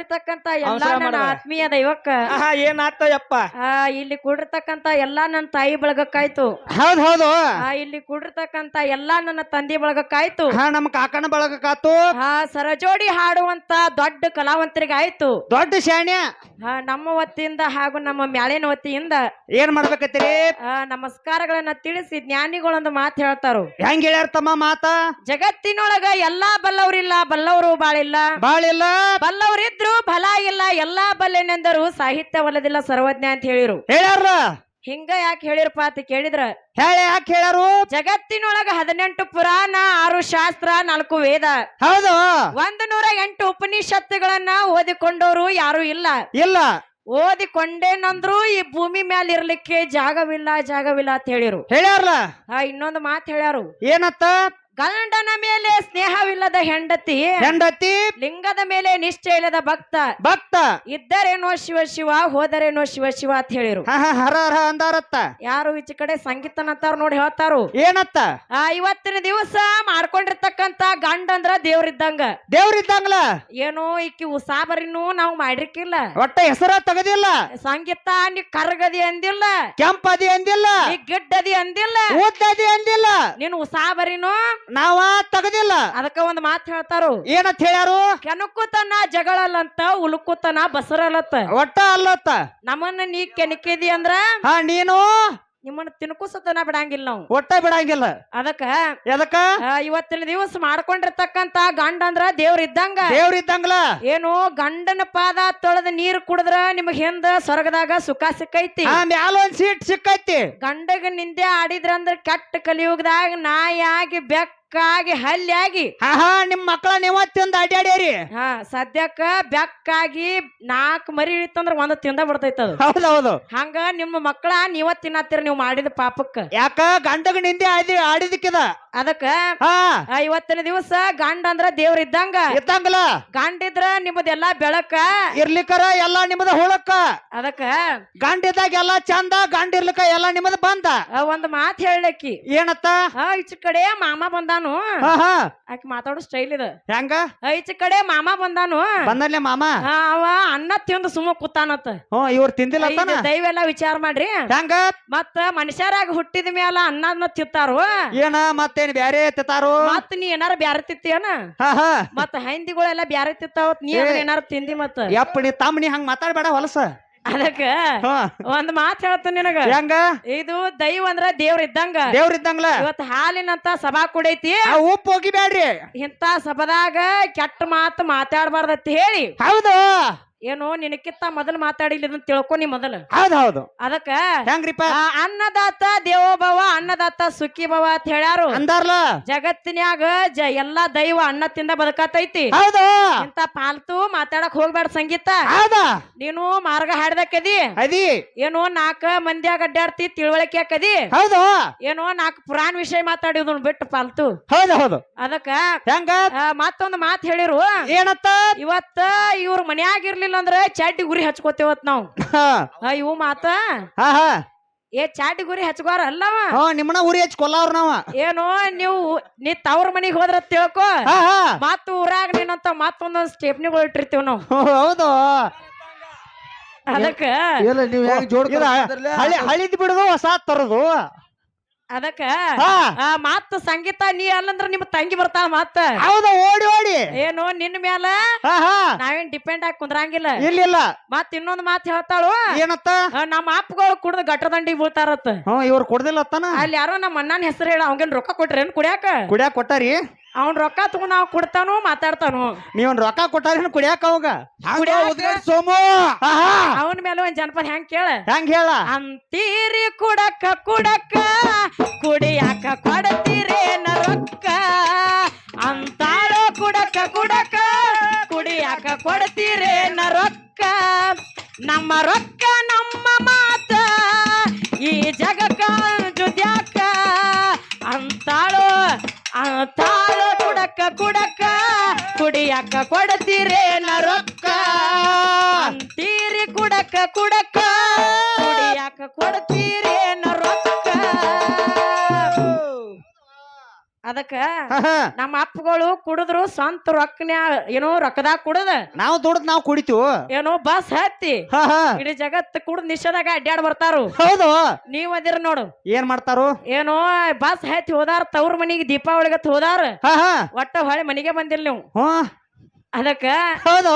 ಕೂಡಿರ್ತಕ್ಕಂತ ಎಲ್ಲಾ ನನ್ನ ಆತ್ಮೀಯ ದೈವಕ್ಕ ಏನಾತಯಪ್ಪ ಇಲ್ಲಿ ಕೂಡಿರ್ತಕ್ಕಂತ ಎಲ್ಲಾ ನನ್ನ ತಾಯಿ ಬಳಗಕ್ಕಾಯ್ತು. ಹೌದ್ ಹೌದು. ಇಲ್ಲಿ ಕೂಡಿರ್ತಕ್ಕಂತ ಎಲ್ಲಾ ನನ್ನ ತಂದೆ ಬಳಗಕ್ಕಾಯ್ತು. ನಮ್ಮ ಕಾಕನ ಬಳಗಕ್ಕಾತು. ಸರಜೋಡಿ ಹಾಡುವಂತ ದೊಡ್ಡ ಕಲಾವಂತರಿಗಾಯ್ತು. ದೊಡ್ಡ ಶಾಣ್ಯ ನಮ್ಮ ವತಿಯಿಂದ ಹಾಗೂ ನಮ್ಮ ಮ್ಯಾಳಿನ ವತಿಯಿಂದ ಏನ್ ಮಾಡ್ಬೇಕತ್ತೀರಿ? ನಮಸ್ಕಾರಗಳನ್ನ ತಿಳಿಸಿ ಜ್ಞಾನಿಗಳೊಂದು ಮಾತು ಹೇಳ್ತಾರು. ಹೆಂಗ್ ಹೇಳ್ಯಾರ ತಮ್ಮ ಮಾತ? ಜಗತ್ತಿನೊಳಗ ಎಲ್ಲಾ ಬಲ್ಲವ್ರಿಲ್ಲ, ಬಲ್ಲವರು ಬಾಳಿಲ್ಲ. ಬಲ್ಲವರಿದ್ರು ಬಲ ಇಲ್ಲ, ಎಲ್ಲಾ ಬಲ್ಲೆನೆಂದರು ಸಾಹಿತ್ಯ ಒಲ್ಲದಿಲ್ಲ ಸರ್ವಜ್ಞ ಅಂತ ಹೇಳಿರು. ಹೇಳ್ಯಾರ. ಹಿಂಗ ಯಾಕೆ ಹೇಳಿರಪ್ಪ ಅಂತ ಕೇಳಿದ್ರ ಯಾಕೆ ಹೇಳ್ಯಾರು? ಜಗತ್ತಿನೊಳಗ 18 ಪುರಾಣ, 6 ಶಾಸ್ತ್ರ, 4 ವೇದ, ಹೌದು, 108 ಉಪನಿಷತ್ತುಗಳನ್ನ ಓದಿಕೊಂಡವರು ಯಾರು ಇಲ್ಲ. ಓದಿಕೊಂಡೇನಂದ್ರು ಈ ಭೂಮಿ ಮ್ಯಾಲ ಇರ್ಲಿಕ್ಕೆ ಜಾಗವಿಲ್ಲ ಅಂತ ಹೇಳಿರು. ಹೇಳ್ಯಾರ. ಇನ್ನೊಂದು ಮಾತು ಹೇಳ್ಯಾರು. ಏನತ್ತ? ಗಂಡನ ಮೇಲೆ ಸ್ನೇಹವಿಲ್ಲದ ಹೆಂಡತಿ, ಲಿಂಗದ ಮೇಲೆ ನಿಷ್ಠೆ ಇಲ್ಲದ ಭಕ್ತ ಇದ್ದರೇನೋ ಶಿವ ಶಿವ, ಹೋದರೇನೋ ಶಿವ ಶಿವ ಅಂತ ಹೇಳಿರು. ಹರ ಹರ ಅಂದಾರತ್ತ. ಯಾರು ಈಚೆ ಕಡೆ ಸಂಗೀತನಂತಾರ ನೋಡಿ ಹೇಳ್ತಾರು. ಏನತ್ತ? ಇವತ್ತಿನ ದಿವಸ ಮಾಡ್ಕೊಂಡಿರ್ತಕ್ಕಂತ ಗಂಡ ಅಂದ್ರ ದೇವ್ರಿದ್ದಂಗಲ. ಏನೋ ಈಕಿ ಉಸಾಬರಿನೂ ನಾವು ಮಾಡಿರ್ಕಿಲ್ಲ, ಒಟ್ಟ ಹೆಸರ ತಗದಿಲ್ಲ. ಸಂಗೀತ ನೀ ಕರ್ಗದಿ ಅಂದಿಲ್ಲ, ಕೆಂಪದಿ ಅಂದಿಲ್ಲ, ನೀ ಗಿಡ್ಡದಿ ಅಂದಿಲ್ಲ, ಊದ್ದದಿ ಅಂದಿಲ್ಲ, ನೀನು ಉಸಾಬರಿನೂ ನಾವ ತಗದಿಲ್ಲ. ಅದಕ್ಕ ಒಂದ್ ಮಾತು ಹೇಳ್ತಾರು. ಏನಂತ ಹೇಳ್ಯಾರು? ಕೆಣಕುತನ ಜಗಳಲ್ಲಂತ, ಉಳುಕುತನ ಬಸರಲ್ಲತ್ತ. ಒಟ್ಟ ಅಲ್ಲತ್ತ. ನಮ್ಮನ್ನ ನೀ ಕೆಣಕಿದಿ ಅಂದ್ರ ನೀನು ನಿಮ್ಮನ್ನ ತಿನ್ಕುಸತನ ಬಿಡಂಗಿಲ್ಲ, ನಾವು ಒಟ್ಟ ಬಿಡಂಗಿಲ್ಲ. ಅದಕ್ಕ ಇವತ್ತಿನ ದಿವಸ ಮಾಡ್ಕೊಂಡಿರ್ತಕ್ಕಂತ ಗಂಡ ಅಂದ್ರ ದೇವ್ರಿದ್ದಂಗ. ಏನು ಗಂಡನ ಪಾದ ತೊಳೆದ ನೀರು ಕುಡಿದ್ರ ನಿಮಗ್ ಹಿಂದ ಸ್ವರ್ಗದಾಗ ಸುಖ ಸಿಕ್ಕೈತಿ, ಮ್ಯಾಲೊಂದ್ ಸೀಟ್ ಸಿಕ್ಕೈತಿ. ಗಂಡಗ ನಿಂದೆ ಆಡಿದ್ರಂದ್ರ ಕೆಟ್ಟ ಕಲಿಯುಗದಾಗ ನಾಯಾಗಿ ಬೆಕ್ಕಾಗಿ ಹಲ್ಲಿಯಾಗಿ ನಿಮ್ ಮಕ್ಕಳ ನೀವ ತಿಂದ ಅಡ್ಯಾಡ್ಯಾರಿ. ಸದ್ಯಕ್ಕ ಬೆಕ್ಕಾಗಿ 4 ಮರಿ ಇತ್ತಂದ್ರ ಒಂದ್ ತಿಂದ ಬಿಡ್ತೈತದ. ಹೌದೌದು. ಹಂಗ ನಿಮ್ಮ ಮಕ್ಕಳ ನೀವ ತಿನ್ನತ್ತೀರ ನೀವು ಮಾಡಿದ ಪಾಪಕ್ಕ. ಯಾಕ ಗಂಡಗ ನಿಂದೆ ಆಡಿದಕ್ಕಿದ. ಅದಕ್ಕ ಇವತ್ತಿನ ದಿವಸ ಗಂಡ ಅಂದ್ರ ದೇವ್ರ ಇದ್ದಂಗಲ್ಲ. ಗಂಡಿದ್ರ ನಿಮ್ಮದೆಲ್ಲಾ ಬೆಳಕ, ಇರ್ಲಿಕ್ಕರ ಎಲ್ಲಾ ನಿಮ್ಮದ ಹುಳಕ್ಕ. ಅದಕ್ಕ ಗಂಡಿದ್ದಾಗ ಎಲ್ಲಾ ಚಂದ, ಗಂಡ ಇರ್ಲಿಕ್ಕ ಎಲ್ಲಾ ನಿಮ್ಮದ ಬಂದ. ಒಂದ್ ಮಾತ್ ಹೇಳಕ್ಕಿ. ಏನತ್ತ? ಈಚ ಕಡೆ ಮಾಮ ಬಂದಾನು. ಆಕಿ ಮಾತಾಡೋ ಸ್ಟೈಲ್ ಇದೆ. ಹೆಂಗ? ಈಚ ಕಡೆ ಮಾಮ ಬಂದಾನು. ಬಂದಲ್ಲೇ ಮಾಮ ಅವ ಅನ್ನ ತಿಂದು ಸುಮ್ಮ ಕೂತಾನತ್ತ. ಇವ್ರು ತಿಂದಿಲ್ಲ. ದಯವೆಲ್ಲ ವಿಚಾರ ಮಾಡ್ರಿ. ಹೆಂಗ? ಮತ್ತ ಮನುಷ್ಯರಾಗ ಹುಟ್ಟಿದ ಮ್ಯಾಲ ಅನ್ನನ ತಿಂತಾರು. ಏನ ಮತ್ತೇನ್ ಬ್ಯಾರೆ ತಿಂತಾರು? ಮತ್ ನೀ ಏನಾರ ಬ್ಯಾರೆ ತಿತ್ತೇನ? ಮತ್ತ ಹಂದಿಗಳೆಲ್ಲ ಬ್ಯಾರೆ ತಿಂತಾವ, ನೀ ಏನಾರ ತಿಂದಿ? ಮತ್ತ ಯಪ್ಪ ನೀ ತಮ್ಮನಿ ಹಂಗ ಮಾತಾಡ್ಬೇಡ ಹೊಲಸ. ಅದಕ್ಕ ಒಂದ್ ಮಾತ್ ಹೇಳ್ತ ನಿನಗ. ಹೆಂಗ? ಇದು ದೈವ ಅಂದ್ರ ದೇವ್ರ ಇದ್ದಂಗಲ. ಇವತ್ತು ಹಾಲಿನಂತ ಸಭಾ ಕುಡೈತಿ, ಉಪ್ಪು ಹೋಗಿಬ್ಯಾಡ್ರಿ. ಇಂತ ಸಭಾದಾಗ ಕೆಟ್ಟ ಮಾತು ಮಾತಾಡಬಾರ್ದತ್ತ ಹೇಳಿ. ಹೌದು. ಏನು ನಿನಕ್ಕಿಂತ ಮೊದಲು ಮಾತಾಡಿಲ್ಲ ಅಂತ ತಿಳ್ಕೊ ನೀ ಮೊದಲು. ಹೌದು. ಅದಕ್ಕ ಹೆಂಗ್ರಿಪ್ಪ? ಅನ್ನದಾತ ದೇವೋಭವ, ಅನ್ನದಾತ ಸುಖಿ ಭವ ಅಂತ ಹೇಳ್ಯಾರು. ಅಂದಾರ್ಲ. ಜಗತ್ತಿನ್ಯಾಗ ಎಲ್ಲಾ ದೈವ ಅನ್ನ ತಿಂದ ಬದುಕತೈತಿ. ಹೌದು. ಇಂತ ಪಾಲ್ತು ಮಾತಾಡಕ್ ಹೋಗ್ಬೇಡ ಸಂಗೀತ. ನೀನು ಮಾರ್ಗ ಹಾಡ್ದಕ್ಕದಿ. ಏನು 4 ಮಂದಿಯಾಗ ಅಡ್ಡಾಡ್ತಿ, ತಿಳುವಳಿಕೆ ಹಾಕದಿ. ಹೌದು. ಏನು 4 ಪುರಾಣ ವಿಷಯ ಮಾತಾಡಿದ್ ಬಿಟ್ಟು ಪಾಲ್ತು. ಹೌದು. ಅದಕ್ಕ ಹೆಂಗ? ಮತ್ತೊಂದು ಮಾತು ಹೇಳಿರು. ಏನತ್ತ? ಇವತ್ತ ಇವ್ರ ಮನ್ಯಾಗಿರ್ಲಿಲ್ಲ ಅಂದ್ರೆ ಚಾಟಿ ಗುರಿ ಹಚ್ಕೋತೇವತ್ ನಾವ್. ಇವು ಮಾತ ಚಾಟಿ ಗುರಿ ಹಚ್ಕೋರ ಅಲ್ಲವ. ನಿಮ್ಮನ ಉರಿ ಹಚ್ಕೊಲ್ಲವ್ರ ನಾವ. ಏನು ನೀ ತವ್ರ ಮನಿಗ್ ಹೋದ್ರ ತಿಳ್ಕೊ, ಮತ್ತ ಊರಾಗ ನೀನಂತ ಮತ್ತೊಂದೊಂದ್ ಸ್ಟೆಪ್ನಿಗಳು ಇಟ್ಟಿರ್ತೀವ್ ನಾವ್. ಹೌದು. ಅದಕ್ಕ ಹಳಿದ್ ಬಿಡುದು, ಹೊಸ ತರದು. ಅದಕ್ಕ ಮತ್ತ ಸಂಗೀತ ನೀ ಅಲ್ಲಂದ್ರ ನಿಮ್ ತಂಗಿ ಬರ್ತಾಳ. ಮತ್ತ ಹೌದು, ಓಡಿ ಏನು ನಿನ್ನ ಮ್ಯಾಲ ನಾವೇನ್ ಡಿಪೆಂಡ್ ಆಗಿ ಕುಂದ್ರಂಗಿಲ್ಲ. ಇಲ್ಲ. ಮತ್ ಇನ್ನೊಂದ್ ಮಾತು ಹೇಳ್ತಾಳು. ಏನತ್ತ? ನಮ್ಮ ಅಪ್ಪಗಳು ಕುಡ್ದು ಗಟ್ಟದಂಡಿಗೆ ಬೀಳ್ತಾರತ್ತ. ಇವ್ರು ಕುಡ್ದಿಲ್ಲ. ಅಲ್ಲಿ ಯಾರೋ ನಮ್ಮ ಅಣ್ಣನ ಹೆಸರು ಹೇಳ, ಅವಂಗೇನ್ ರೊಕ್ಕ ಕೊಟ್ರೇನ್ ಕುಡಿಯಾಕ? ಕೊಟ್ಟಾರಿ. ಅವ್ನ್ ರೊಕ್ಕ ತಗೊಂಡ್ ನಾವ್ ಕೊಡ್ತಾನು, ಮಾತಾಡ್ತಾನು. ನೀವ್ ರೊಕ್ಕ ಕೊಟ್ಟಾರೇನು ಕುಡಿಯಾಕ? ಅವಾಗ ಸೋಮು ಅವನ ಮೇಲೆ ಒಂದ್ ಜನಪದ ಹೆಂಗ್ ಕೇಳ. ಹೆಂಗ್ ಹೇಳ? ಅಂತೀರಿ ಕುಡಕ ಕುಡಿಯಾಕ ಕೊಡ್ತೀರೇನ ರೊಕ್ಕ, ಅಂತಾಳೋ ಕುಡಕ ಕುಡಿಯಾಕ ಕೊಡ್ತೀರೇನ ರೊಕ್ಕ, ನಮ್ಮ ರೊಕ್ಕ ನಮ್ಮ ಮಾತ ಈ ಜಗಕ್ಕ ಜುದ್ಯಾಕ, ಅಂತಾಳೋ ಕುಡಕ ಕುಡಿಯಾಕ ಕೊಡ್ತೀರೇನ ರೊಕ್ಕ, ಅಂತೀರಿ ಕುಡಕ ಕುಡಿಯಾಕ ಕೊಡ್ತೀರೇನ ರೊಕ್ಕ. ಅದಕ್ಕ ಹಾ ಹಾ ನಮ್ಮ ಅಪ್ಪಗಳು ಕುಡಿದ್ರು ಸ್ವಂತ ರೊಕ್ಕನ್ಯಾ ಏನೋ ರೊಕ್ಕದಾಗ ಕುಡದ ನಾವು ದುಡ್ದು ನಾವು ಕುಡಿತೀವಿ. ಏನೋ ಬಸ್ ಹತ್ತಿ ಹಾ ಹಾ ಇಡೀ ಜಗತ್ ಕುಡ್ದ ನಿಷೇಧಾಗ ಅಡ್ಡಾಡ್ ಬರ್ತಾರು. ಹೌದು. ನೀವ್ ಅದಿರ ನೋಡು ಏನ್ ಮಾಡ್ತಾರು? ಏನೋ ಬಸ್ ಹತ್ತಿ ಹೋದಾರ ತವ್ರ ಮನಿಗೆ ದೀಪಾವಳಿಗತ್ ಹೋದಾರ ಹಾ ಹಾ ಒಟ್ಟ ಹೊಳೆ ಮನಿಗೆ ಬಂದಿಲ್ಲ ನೀವು. ಹ್ಮ್ ಅದಕ್ಕ ಹೌದು.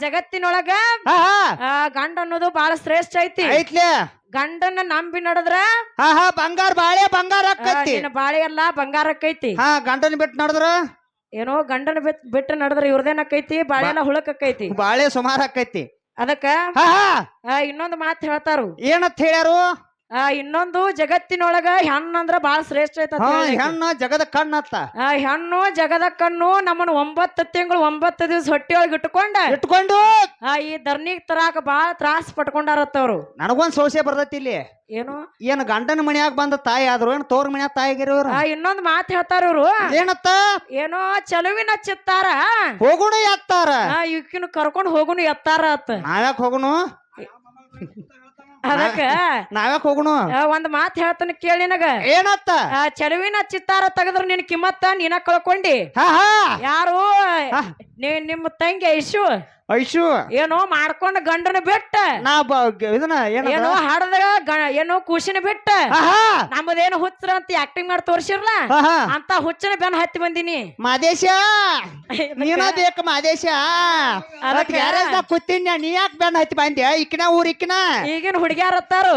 ಜಗತ್ತಿನೊಳಗ ಹಾ ಹಾ ಗಂಡ ಅನ್ನೋದು ಬಹಳ ಶ್ರೇಷ್ಠ ಐತಿ. ಐತ್ಲೆ. ಗಂಡನ್ನ ನಂಬಿ ನಡೆದ್ರ ಹಾ ಹಾ ಬಂಗಾರ ಬಾಳೆ ಬಂಗಾರ ಆಕ್ಕೈತಿ. ನಿನ್ನ ಬಾಳೆ ಎಲ್ಲಾ ಬಂಗಾರಕ್ಕೈತಿ. ಹಾ ಗಂಡನ ಬಿಟ್ಟು ನಡೆದ್ರ ಏನೋ ಗಂಡನ ಬಿಟ್ಟು ನಡೆದ್ರ ಇವ್ರದೇನಕ್ಕೈತಿ ಬಾಳೆ ಎಲ್ಲ ಹುಳಕ್ಕೈತಿ. ಬಾಳೆ ಸುಮಾರು ಆಕ್ಕೈತಿ. ಅದಕ್ಕ ಹಾ ಹಾ ಇನ್ನೊಂದು ಮಾತು ಹೇಳ್ತಾರು. ಏನಂತ ಹೇಳ್ಯಾರು? ಇನ್ನೊಂದು ಜಗತ್ತಿನೊಳಗ ಹೆಣ್ಣಂದ್ರ ಬಾಳ ಶ್ರೇಷ್ಠ ಐತ. ಹೆಣ್ಣು ಜಗದ ಕಣ್ಣತ್ತ. ಹೆಣ್ಣು ಜಗದ ಕಣ್ಣು. ನಮ್ಮನ್ನ 9 ತಿಂಗಳು 9 ದಿವಸ ಹೊಟ್ಟಿಯೊಳಗೆ ಇಟ್ಕೊಂಡು ಈ ಧರ್ನಿಗ್ ತರಾಕ ಬಾಳ ತ್ರಾಸ ಪಟ್ಕೊಂಡಾರತ್ತವ್ರು. ನನಗೊಂದ್ ಸೋಸೆ ಬರ್ತೈತಿ ಇಲ್ಲಿ. ಏನು ಏನ್ ಗಂಡನ ಮನ್ಯಾಗ ಬಂದ ತಾಯಿ ಆದ್ರು ಏನ್ ತೋರ್ ಮನ್ಯಾಗ ತಾಯಿಗಿರೋರು? ಇನ್ನೊಂದ್ ಮಾತು ಹೇಳ್ತಾರ ಇವ್ರು. ಏನತ್ತ? ಏನೋ ಚಲುವಿನ ಚಿತ್ತಾರ ಹೋಗುಣ ಎತ್ತಾರ. ಇಕ್ಕಿನ ಕರ್ಕೊಂಡ್ ಹೋಗುನು ಎತ್ತಾರ ಅತ್ತ. ನಾವ್ಯಾಕ ಹೋಗುನು? ಅದಕ್ಕ ನಾವ್ಯಾಕ ಹೋಗುನು? ಒಂದ್ ಮಾತು ಹೇಳ್ತಾನ ಕೇಳಿ ನಿನಗ. ಏನತ್ತ? ಚಲುವಿನ ಚಿತ್ತಾರ ತೆಗದ್ರ ನಿನ್ ಕಿಮ್ಮತ್ತ ನೀನ ಕಳ್ಕೊಂಡಿ. ಹಾ ಹಾ ಯಾರು ನಿಮ್ಮ ತಂಗಿ ಐಶು ಐಶು ಏನೋ ಮಾಡ್ಕೊಂಡ್ ಗಂಡನ ಬಿಟ್ಟ ನಾ ಇದನ್ನ ಏನೋ ಹಾಡದಾಗ ಏನೋ ಖುಷಿನ ಬಿಟ್ಟ ನಮ್ಮದೇನು ಹುಚ್ಚರ ಅಂತ ಆಕ್ಟಿಂಗ್ ಮಾಡಿ ತೋರ್ಸಿರ್ಲ ಅಂತ ಹುಚ್ಚನ ಬೆನ್ ಹತ್ತಿ ಬಂದಿನಿ. ಮಾದೇಶ ನೀನ ಬೇಕು ಮಾದೇಶ. ಕೂತೀನಿ ನೀ ಯಾಕೆ ಬೆನ್ ಹತ್ತಿ ಬಂದ್ಯಾ? ಇಕ್ಕಿನ ಊರ್ ಇಕ್ಕಿನ ಈಗಿನ ಹುಡುಗ್ಯಾರತ್ತಾರು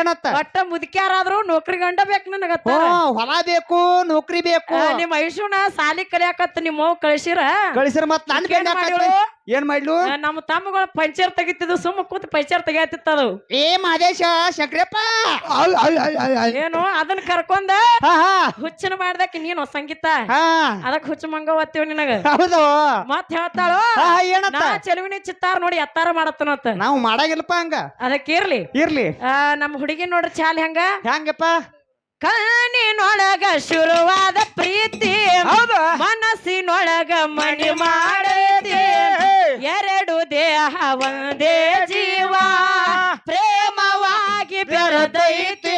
ಏನತ್ತ? ಒಟ್ಟ ಮುದುಕ್ಯಾರಾದ್ರು ನೌಕರಿ ಗಂಡ ಬೇಕು ನನಗತ್ತ. ಹೊಲ ಬೇಕು ನೌಕರಿ ಬೇಕು. ನಿಮ್ ಐಶುನ ಸಾಲಿ ಕಲಿಯಾಕತ್ತ ನಿಮ್ಮ ಕಳಿಸಿರ ಮತ್ ನನ್ ಏನ್ ಮಾಡ್ಲು? ನಮ್ಮ ತಮ್ಮಗಳು ಪಂಚರ್ ತೆಗಿತಿದ್ವು. ಸುಮ್ಮ ಕೂತ್ ಪಂಚರ್ ತೆಗಿಯತ್ತಿತ್ತದು. ಏ ಮಾದೇಶ ಶಂಕ್ರಪ್ಪ ಏನು ಅದನ್ನ ಕರ್ಕೊಂಡ ಹುಚ್ಚನ ಮಾಡ್ದಕ್ಕೆ ನೀನು ಸಂಗೀತ ಅದಕ್ ಹುಚ್ಚ ಮಂಗ ಓದ್ತೀವಿ ನಿನಗ. ಹೌದು. ಮತ್ ಹೇಳ್ತಾಳು ಏನತ್ತ? ಚೆಲುವಿನ ಚಿತ್ತಾರ ನೋಡಿ ಎತ್ತಾರ ಮಾಡತ್ತನತ್ತ. ನಾವು ಮಾಡಾಗಿಲ್ಲಪ್ಪ ಹಂಗ. ಅದಕ್ಕೆ ಇರ್ಲಿ ನಮ್ಮ ಹುಡುಗಿ ನೋಡ್ರಿ ಚಾಲ್ ಹೆಂಗಪ್ಪ? ಕಣ್ಣಿನೊಳಗ ಶುರುವಾದ ಪ್ರೀತಿ ಮನಸ್ಸಿನೊಳಗ ಮಣಿ ಮಾಡೈತಿ. ಎರಡು ದೇಹ ಒಂದೇ ಜೀವ ಪ್ರೇಮವಾಗಿ ಬೆರೆದೈತಿ.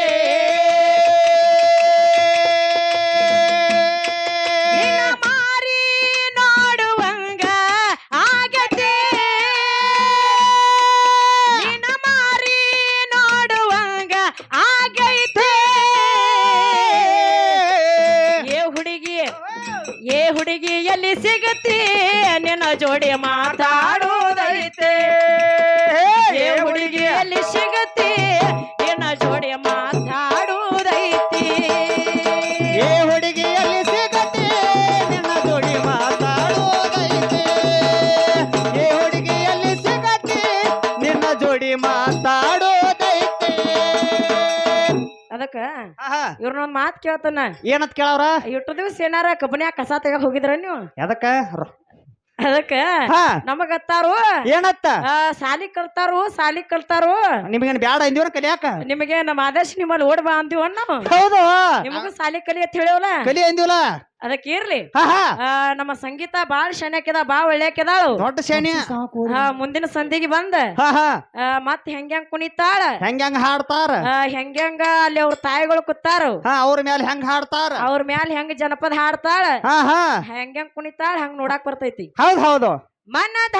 ನಿನ್ನ ಮಾರಿ ನೋಡುವಂಗ ಆಗತೆ. ನಿನ್ನ ಮಾರಿ ನೋಡುವಂಗ ಆಗೈತೆ. ಏ ಹುಡುಗಿ ಎಲ್ಲಿ ಸಿಗತಿ ನಿನ್ನ ಜೋಡಿ ಮಾತಾಡೋದೈತೆ. ಏ ಹುಡುಗಿ ಎಲ್ಲಿ ಸಿಗತಿ ನಿನ್ನ ಜೋಡಿ ಮಾತಾಡೋದೈತಿ. ಏ ಹುಡುಗಿ ಎಲ್ಲಿ ಸಿಗತಿ ನಿನ್ನ ಜೋಡಿ ಮಾತಾಡೋದೈತಿ. ಏ ಹುಡುಗಿ ಎಲ್ಲಿ ಸಿಗತಿ ನಿನ್ನ ಜೋಡಿ ಮಾತಾಡೋದೈತಿ. ಅದಕ್ಕ ಇವ್ರನ್ನೊಂದ್ ಮಾತ್ ಕೇಳ್ತಾನ. ಏನಂತ ಕೇಳವ್ರ? ಇಟ್ಟು ದಿವ್ಸ ಏನಾರ ಕಬ್ಬನ್ಯಾಗ ಕಸ ತೆಗ ಹೋಗಿದ್ರ ನೀವು? ಅದಕ್ಕ ನಮಗತ್ತಾರು ಏನತ್ತ? ಸಾಲಿ ಕಲ್ತಾರು ನಿಮಗೇನ್ ಬ್ಯಾಡ ಅಂದಿವ್ರ ಕಲಿಯಾಕ? ನಿಮಗೆ ನಮ್ಮ ಆದರ್ಶ ನಿಮ್ಮಲ್ಲಿ ಓಡ್ ಬಾ ಅಂದಿವ ನಾವು. ಹೌದು. ನಿಮಗೂ ಸಾಲಿ ಕಲಿ ಅಂತ ಹೇಳಿವಲ್ಲ. ಕಲಿ ಅಂದಿವಲ್ಲ. ಅದಕ್ಕೆ ಇರ್ಲಿ. ನಮ್ಮ ಸಂಗೀತ ಬಾಳ ಶಣ್ಯಾಕಿದ ಬಾಳ ಒಳ್ಳೆಕಿದಾಳು. ದೊಡ್ಡ ಶಣ್ಯ. ಮುಂದಿನ ಸಂಧಿಗೆ ಬಂದ ಮತ್ ಹೆಂಗ್ ಕುಣಿತಾಳ, ಹೆಂಗ್ ಹಾಡ್ತಾರ, ಹೆಂಗ ಅಲ್ಲಿ ಅವ್ರ ತಾಯಿಗಳು ಕೂತಾರ ಅವ್ರ ಮ್ಯಾಲ ಹೆಂಗ್ ಹಾಡ್ತಾರ, ಅವ್ರ ಮ್ಯಾಲ ಹೆಂಗ್ ಜನಪದ ಹಾಡ್ತಾಳ, ಹೆಂಗ್ ಕುಣಿತಾಳ ಹಂಗ್ ನೋಡಾಕ್ ಬರ್ತೈತಿ. ಹೌದು. ಮನದ